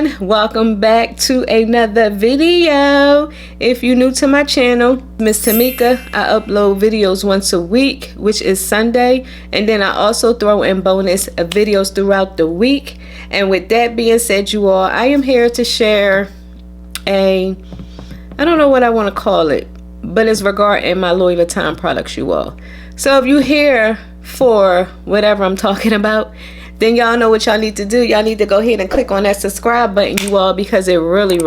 everyone, welcome back to another video. If you're new to my channel, Miss Tamika, I upload videos once a week, which is Sunday, and then I also throw in bonus videos throughout the week. And with that being said, you all, I am here to share I don't know what I want to call it, but it's regarding my Louis Vuitton products, you all. So if you're here for whatever I'm talking about, then y'all know what y'all need to do. Y'all need to go ahead and click on that subscribe button, you all, because it really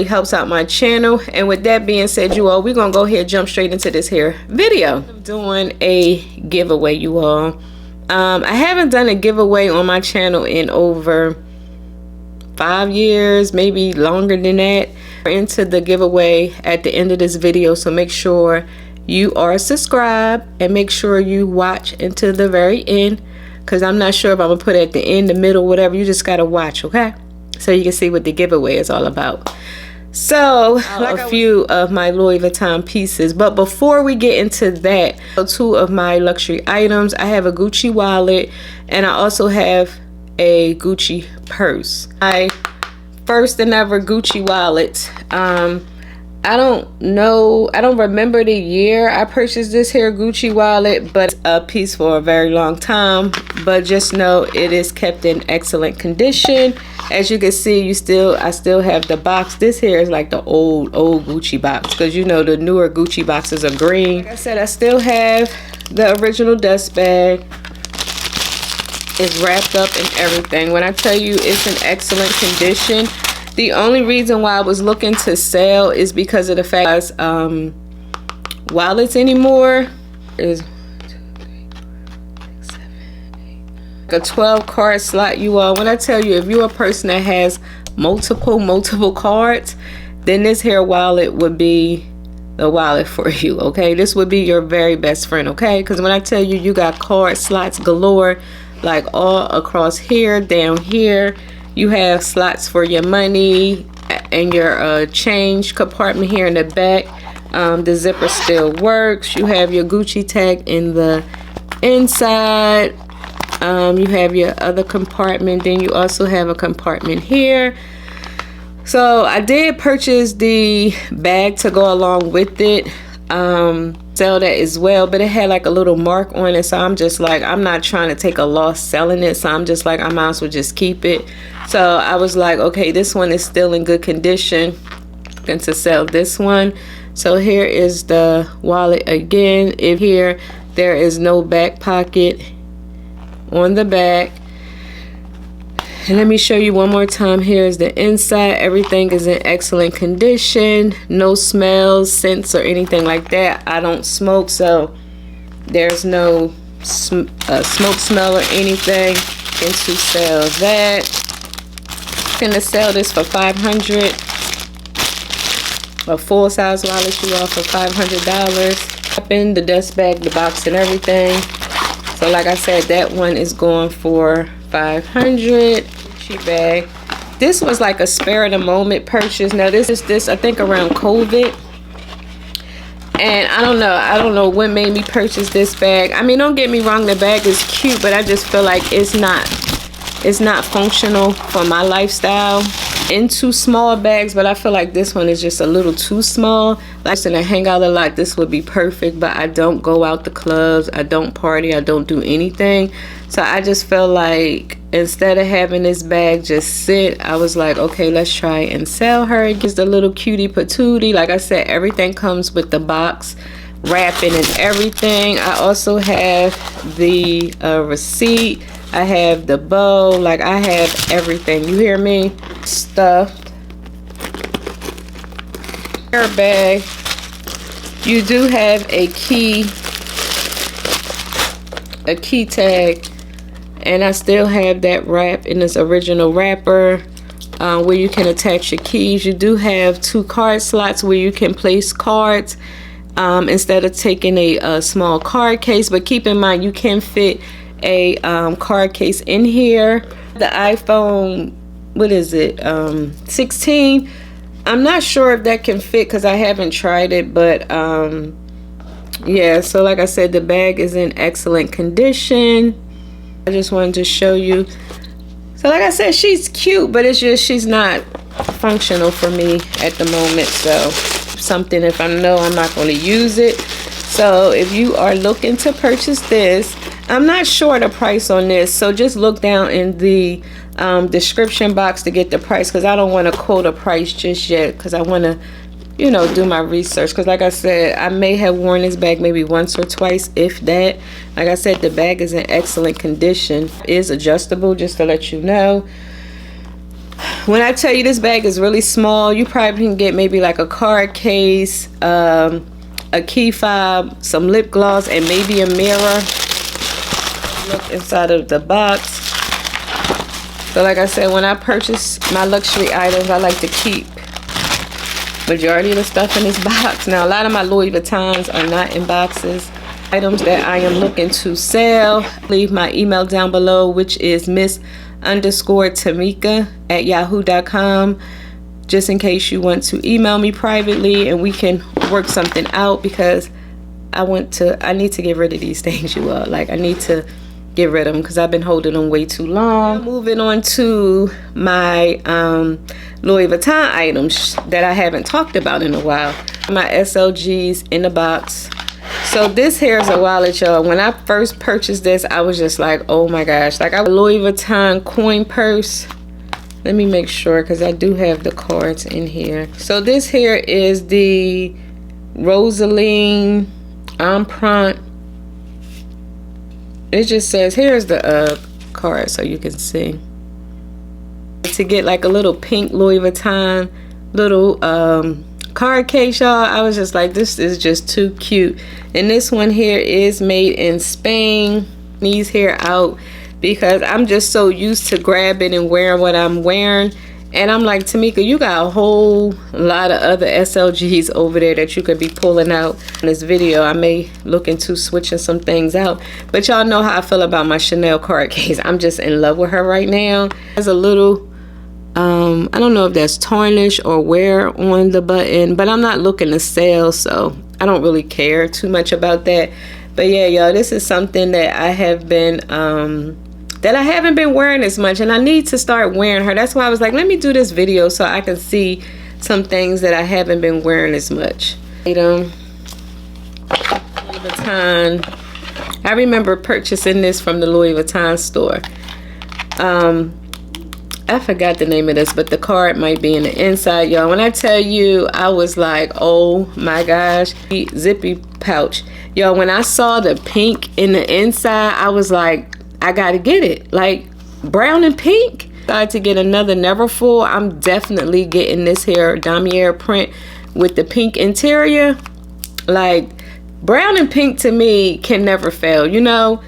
helps out my channel. And with that being said, you all, we're gonna go ahead and jump straight into this here video. I'm doing a giveaway, you all. I haven't done a giveaway on my channel in over 5 years, maybe longer than that. We're into the giveaway at the end of this video, so make sure you are subscribed and make sure you watch until the very end, because I'm not sure if I'm gonna put it at the end, the middle, whatever. You just gotta watch, okay, so you can see what the giveaway is all about. So a few of my Louis Vuitton pieces, but before we get into that, two of my luxury items. I have a Gucci wallet and I also have a Gucci purse. My first and ever Gucci wallet. I don't remember the year I purchased this here Gucci wallet, but it's a piece for a very long time. But just know it is kept in excellent condition. As you can see, I still have the box. This here is like the old Gucci box, because you know the newer Gucci boxes are green. Like I said, I still have the original dust bag. It's wrapped up and everything. When I tell you it's in excellent condition, the only reason why I was looking to sell is because of the fact wallets anymore is a 12 card slot, you all. When I tell you, if you're a person that has multiple cards, then this here wallet would be the wallet for you, okay? This would be your very best friend, okay? Because when I tell you, you got card slots galore, like all across here, down here. You have slots for your money and your change compartment here in the back. The zipper still works. You have your Gucci tag in the inside. You have your other compartment. Then you also have a compartment here. So I did purchase the bag to go along with it. Sell that as well, but it had like a little mark on it, so I'm just like, I'm not trying to take a loss selling it, so I'm just like, I might as well just keep it. So I was like, okay, this one is still in good condition and to sell this one. So here is the wallet again. If here there is no back pocket on the back. And let me show you one more time. Here is the inside. Everything is in excellent condition. No smells, scents, or anything like that. I don't smoke, so there's no smoke smell or anything. And to sell that, I'm gonna sell this for $500. A full size wallet, you all, for $500. Up in the dust bag, the box, and everything. So like I said, that one is going for $500. Gucci bag. This was like a spare of the moment purchase. Now this I think around COVID, and I don't know what made me purchase this bag. I mean, don't get me wrong, the bag is cute, but I just feel like it's not functional for my lifestyle. Into small bags, but I feel like this one is just a little too small. Like to hang out a lot, this would be perfect, but I don't go out the clubs, I don't party, I don't do anything. So I just felt like instead of having this bag just sit, I was like, okay, let's try and sell her. It gives the little cutie patootie. Like I said, everything comes with the box wrapping and everything. I also have the receipt. I have the bow. Like, I have everything, you hear me? Stuffed hair bag. You do have a key tag, and I still have that wrap in its original wrapper, where you can attach your keys. You do have 2 card slots where you can place cards instead of taking a small card case, but keep in mind you can fit a card case in here. The iPhone, what is it, 16, I'm not sure if that can fit because I haven't tried it, but yeah, so like I said, the bag is in excellent condition. I just wanted to show you So like I said, she's cute, but it's just she's not functional for me at the moment. So something if I know I'm not going to use it. So if you are looking to purchase this, I'm not sure the price on this, so just look down in the description box to get the price, because I don't want to quote a price just yet, because I want to, you know, do my research. Because like I said, I may have worn this bag maybe once or twice, if that. Like I said, the bag is in excellent condition. It is adjustable, just to let you know. When I tell you this bag is really small, you probably can get maybe like a card case, a key fob, some lip gloss, and maybe a mirror. Look inside of the box. So like I said, when I purchase my luxury items, I like to keep majority of the stuff in this box. Now a lot of my Louis Vuittons are not in boxes. Items that I am looking to sell, leave my email down below, which is miss_Tamika@yahoo.com, just in case you want to email me privately and we can work something out, because I need to get rid of these things, you all. Like, I need to get rid of them because I've been holding them way too long. Moving on to my Louis Vuitton items that I haven't talked about in a while. My SLGs in the box. So this here is a wallet, y'all. When I first purchased this, I was just like, oh my gosh. Like, I have a Louis Vuitton coin purse. Let me make sure, because I do have the cards in here. So this here is the Rosaline Empreinte. It just says, here's the card so you can see. To get like a little pink Louis Vuitton little card case, y'all, I was just like, this is just too cute. And this one here is made in Spain. These here out because I'm just so used to grabbing and wearing what I'm wearing. And I'm like, Tamika, you got a whole lot of other SLGs over there that you could be pulling out. In this video, I may look into switching some things out. But y'all know how I feel about my Chanel card case. I'm just in love with her right now. There's a little, I don't know if that's tarnish or wear on the button. But I'm not looking to sell, so I don't really care too much about that. But yeah, y'all, this is something that I have been... that I haven't been wearing as much, and I need to start wearing her. That's why I was like, let me do this video so I can see some things that I haven't been wearing as much. Louis Vuitton. I remember purchasing this from the Louis Vuitton store. I forgot the name of this, but the card might be in the inside, y'all. When I tell you, I was like, oh my gosh. Zippy pouch. Y'all, when I saw the pink in the inside, I was like, I gotta get it. Like, brown and pink. Decided to get another Neverfull. I'm definitely getting this here damier print with the pink interior. Like, brown and pink to me can never fail, you know.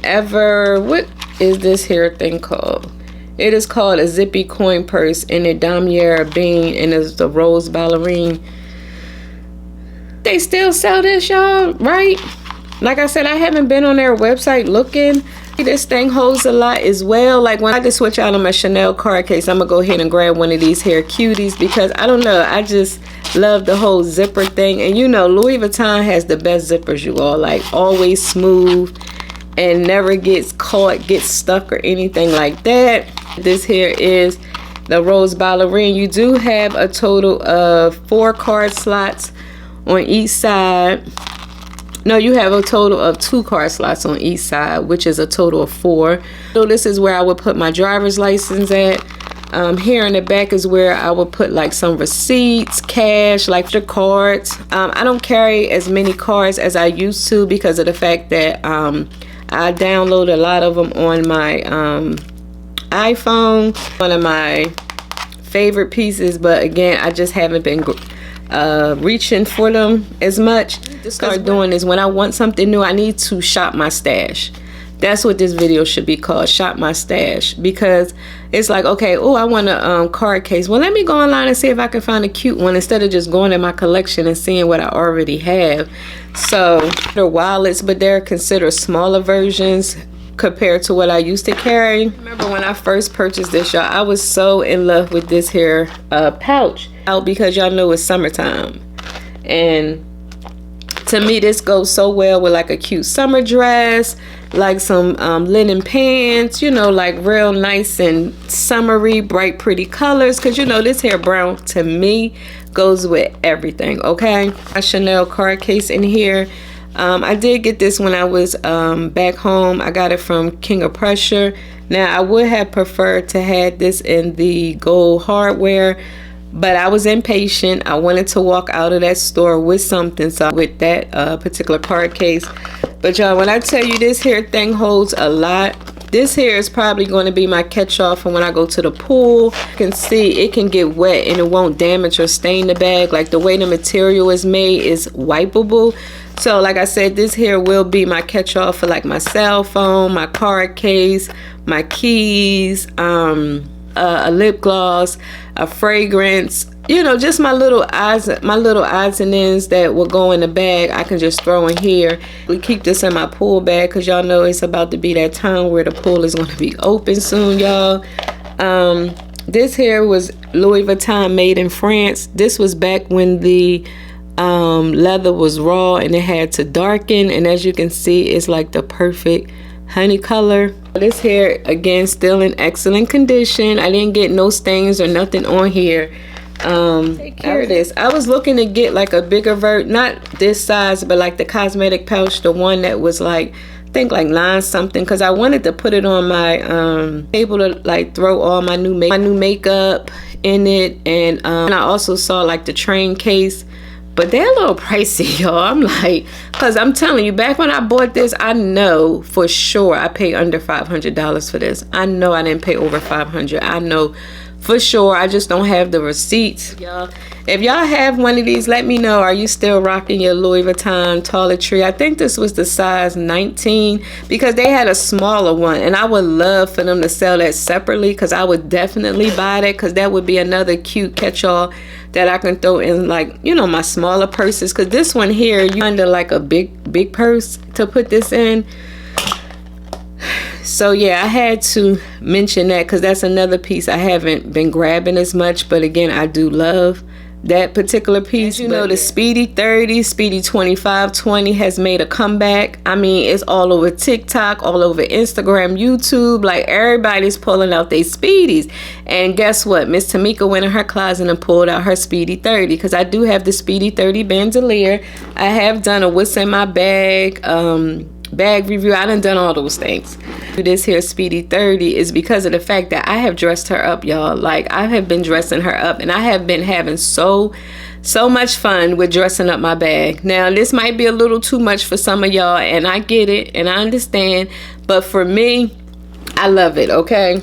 Ever. What is this here thing called? It is called a zippy coin purse in a damier bean, and it's the rose ballerine. They still sell this, y'all, right? Like I said, I haven't been on their website looking. This thing holds a lot as well. Like, when I just switch out on my Chanel card case, I'm gonna go ahead and grab one of these hair cuties, because I don't know, I just love the whole zipper thing. And you know, Louis Vuitton has the best zippers, you all. Like, always smooth and never gets caught, gets stuck or anything like that. This here is the rose ballerine. You do have a total of 4 card slots on each side. No, you have a total of 2 card slots on each side, which is a total of 4. So this is where I would put my driver's license at. Here in the back is where I would put like some receipts, cash, like the cards. I don't carry as many cards as I used to because of the fact that I download a lot of them on my iPhone. One of my favorite pieces, but again, I just haven't been reaching for them as much. To start doing is when I want something new, I need to shop my stash. That's what this video should be called, shop my stash. Because it's like, okay, oh, I want a card case. Well, let me go online and see if I can find a cute one instead of just going in my collection and seeing what I already have. So they're wallets, but they're considered smaller versions compared to what I used to carry. Remember when I first purchased this, y'all, I was so in love with this here pouch out because y'all know it's summertime. And To me, this goes so well with like a cute summer dress, like some linen pants, you know, like real nice and summery, bright, pretty colors. Because, you know, this hair brown to me goes with everything, okay? A Chanel card case in here. I did get this when I was back home. I got it from King of Prussia. Now, I would have preferred to have this in the gold hardware, but I was impatient. I wanted to walk out of that store with something, so with that particular card case. But y'all, when I tell you this hair thing holds a lot, this here is probably going to be my catch-all for when I go to the pool. You can see it can get wet and it won't damage or stain the bag. Like the way the material is made is wipeable. So like I said, this here will be my catch-all for like my cell phone, my card case, my keys, a lip gloss, a fragrance, you know, just my little odds and ends that will go in the bag. I can just throw in here. We keep this in my pool bag because y'all know it's about to be that time where the pool is going to be open soon, y'all. This here was Louis Vuitton, made in France. This was back when the leather was raw and it had to darken, and as you can see, it's like the perfect honey color. This hair, again, still in excellent condition. I didn't get no stains or nothing on here. Take care of this. I was looking to get like a bigger not this size, but like the cosmetic pouch, the one that was like, I think like 9 something, because I wanted to put it on my table to like throw all my new makeup in it. And I also saw like the train case, but they're a little pricey, y'all. I'm like, because I'm telling you, back when I bought this, I know for sure I paid under $500 for this. I know I didn't pay over $500. I know for sure. I just don't have the receipts, y'all. If y'all have one of these, let me know. Are you still rocking your Louis Vuitton toiletry? I think this was the size 19 because they had a smaller one, and I would love for them to sell that separately because I would definitely buy that, because that would be another cute catch-all that I can throw in, like, you know, my smaller purses. Because this one here, you under like a big purse to put this in. So yeah, I had to mention that because that's another piece I haven't been grabbing as much, but again, I do love that particular piece. You know, the Speedy 30, Speedy 2520 has made a comeback. I mean, it's all over TikTok, all over Instagram, YouTube. Like, everybody's pulling out their Speedies. And guess what? Miss Tamika went in her closet and pulled out her Speedy 30, because I do have the Speedy 30 bandolier. I have done a what's in my bag bag review. I done all those things. This here Speedy 30 is because of the fact that I have dressed her up, y'all. Like, I have been dressing her up, and I have been having so much fun with dressing up my bag. Now, this might be a little too much for some of y'all, and I get it and I understand, but for me, I love it, okay?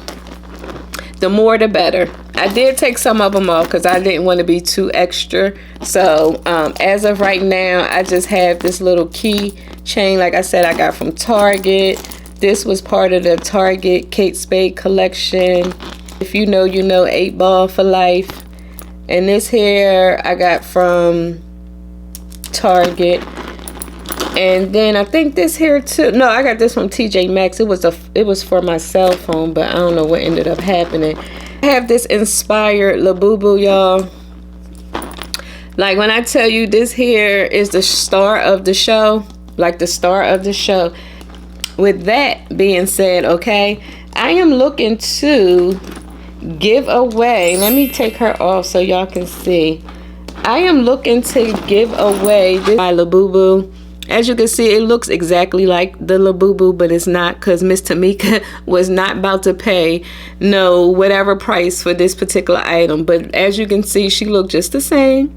The more the better. I did take some of them off because I didn't want to be too extra. So as of right now, I just have this little key chain, like I said, I got from Target. This was part of the Target Kate Spade collection. If you know, you know, 8 ball for life. And this here I got from Target. And then I think this here too. No, I got this from TJ Maxx. It was for my cell phone, but I don't know what ended up happening. I have this inspired Labubu, y'all. Like, when I tell you this here is the star of the show, like the star of the show. With that being said, okay, I am looking to give away. Let me take her off so y'all can see. I am looking to give away this my Labubu. As you can see, it looks exactly like the Labubu, but it's not, because Miss Tamika was not about to pay no whatever price for this particular item. But as you can see, she looked just the same.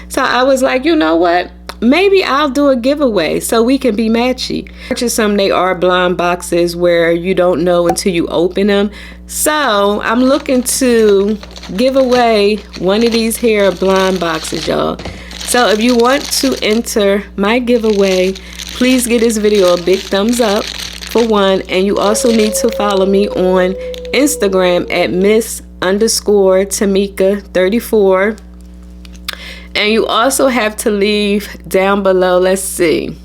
So I was like, you know what? Maybe I'll do a giveaway so we can be matchy. Purchase some. They are blind boxes where you don't know until you open them. So I'm looking to give away one of these here blind boxes, y'all. So if you want to enter my giveaway, please give this video a big thumbs up for one. And you also need to follow me on Instagram at Miss_Tamika34. And you also have to leave down below, let's see,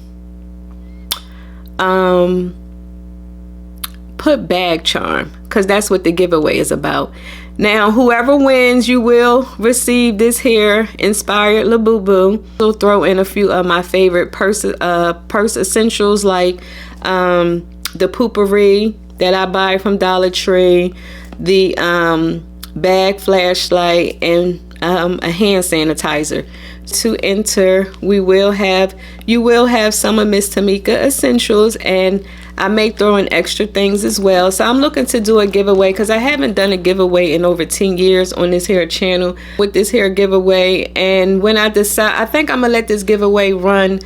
put put bag charm because that's what the giveaway is about. Now, whoever wins, you will receive this here inspired Labubu. We'll throw in a few of my favorite purse essentials, like the poopery that I buy from Dollar Tree, the bag flashlight, and a hand sanitizer. To enter, you will have some of Miss Tamika essentials, and I may throw in extra things as well. So I'm looking to do a giveaway because I haven't done a giveaway in over 10 years on this here channel with this here giveaway. And when I decide, I think I'm gonna let this giveaway run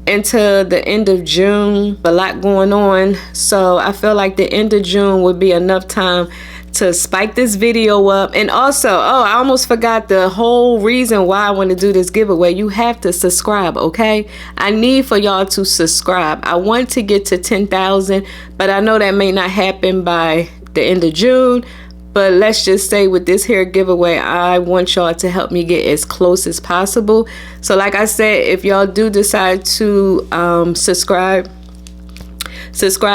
until the end of June. A lot going on, so I feel like the end of June would be enough time to spike this video up. And also, oh, I almost forgot the whole reason why I want to do this giveaway. You have to subscribe, okay? I need for y'all to subscribe. I want to get to 10,000, but I know that may not happen by the end of June. But let's just say with this here giveaway, I want y'all to help me get as close as possible. So like I said, if y'all do decide to subscribe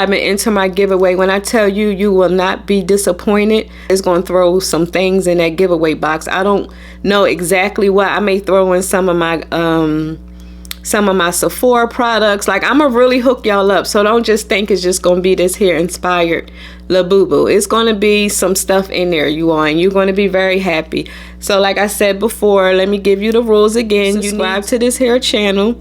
and enter my giveaway, when I tell you, you will not be disappointed. It's going to throw some things in that giveaway box. I don't know exactly what. I may throw in some of my Sephora products. Like, I'm gonna really hook y'all up, so don't just think it's just gonna be this here inspired Labubu. It's gonna be some stuff in there, you all, and you're gonna be very happy. So like I said before, let me give you the rules again. Subscribe to this here channel.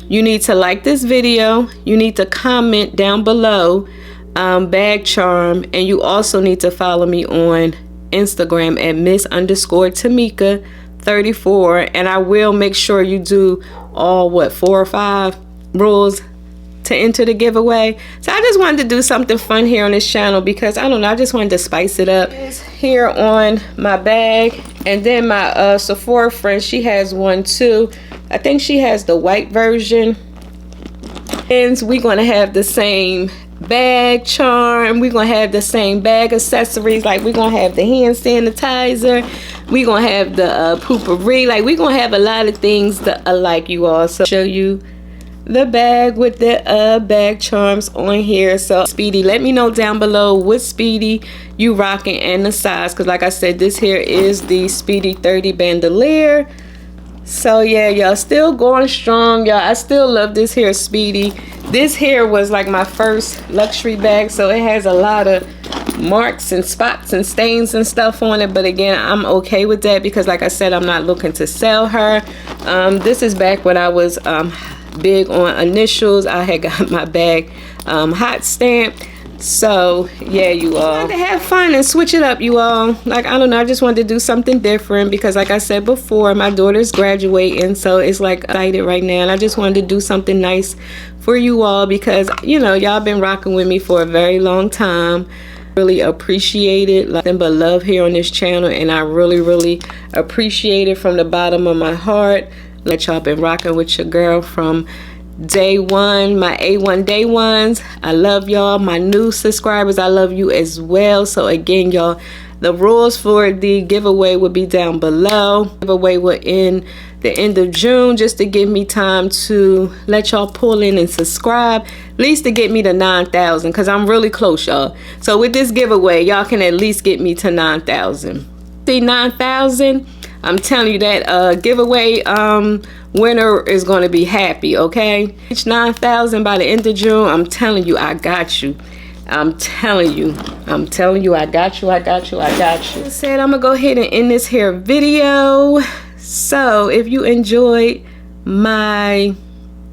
You need to like this video. You need to comment down below bag charm, and you also need to follow me on Instagram at Miss_Tamika34, and I will make sure you do all 4 or 5 rules to enter the giveaway. So I just wanted to do something fun here on this channel because I don't know, I just wanted to spice it up. It's here on my bag, and then my Sephora friend, she has one too. I think she has the white version, and we're gonna have the same bag charm. We're gonna have the same bag accessories. Like, we're gonna have the hand sanitizer, we're gonna have the poopery. Like, we're gonna have a lot of things that I like, you all. So show you the bag with the bag charms on here. So Speedy, let me know down below what Speedy you rocking and the size, because like I said, this here is the Speedy 30 bandolier. So yeah, y'all, still going strong, y'all. I still love this here Speedy. This here was like my first luxury bag, so it has a lot of marks and spots and stains and stuff on it, but again, I'm okay with that because like I said, I'm not looking to sell her. This is back when I was big on initials. I had got my bag hot stamped. So yeah, you all, I wanted to have fun and switch it up, you all. Like, I don't know, I just wanted to do something different because like I said before, my daughter's graduating, so it's like excited right now, and I just wanted to do something nice for you all because, you know, y'all been rocking with me for a very long time. Really appreciate it. Nothing but love here on this channel, and I really appreciate it from the bottom of my heart. That y'all been rocking with your girl from day one, my A1 day ones. I love y'all. My new subscribers, I love you as well. So again, y'all, the rules for the giveaway will be down below. Giveaway will end the end of June, just to give me time to let y'all pull in and subscribe, at least to get me to 9,000, because I'm really close, y'all. So with this giveaway, y'all can at least get me to 9,000. See, 9,000, I'm telling you that giveaway winner is going to be happy, okay? Reach 9,000 by the end of June. I'm telling you, I got you. I'm telling you, I got you. I said I'm gonna go ahead and end this here video. So if you enjoyed my,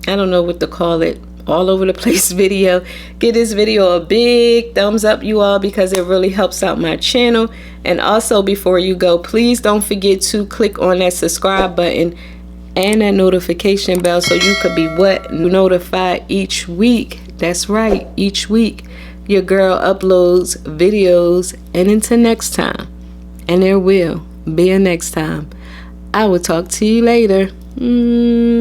I don't know what to call it, all over the place video, give this video a big thumbs up, you all, because it really helps out my channel. And also, before you go, please don't forget to click on that subscribe button and that notification bell so you could be notified each week. That's right, each week your girl uploads videos. And until next time, and there will be a next time, I will talk to you later. Mwah.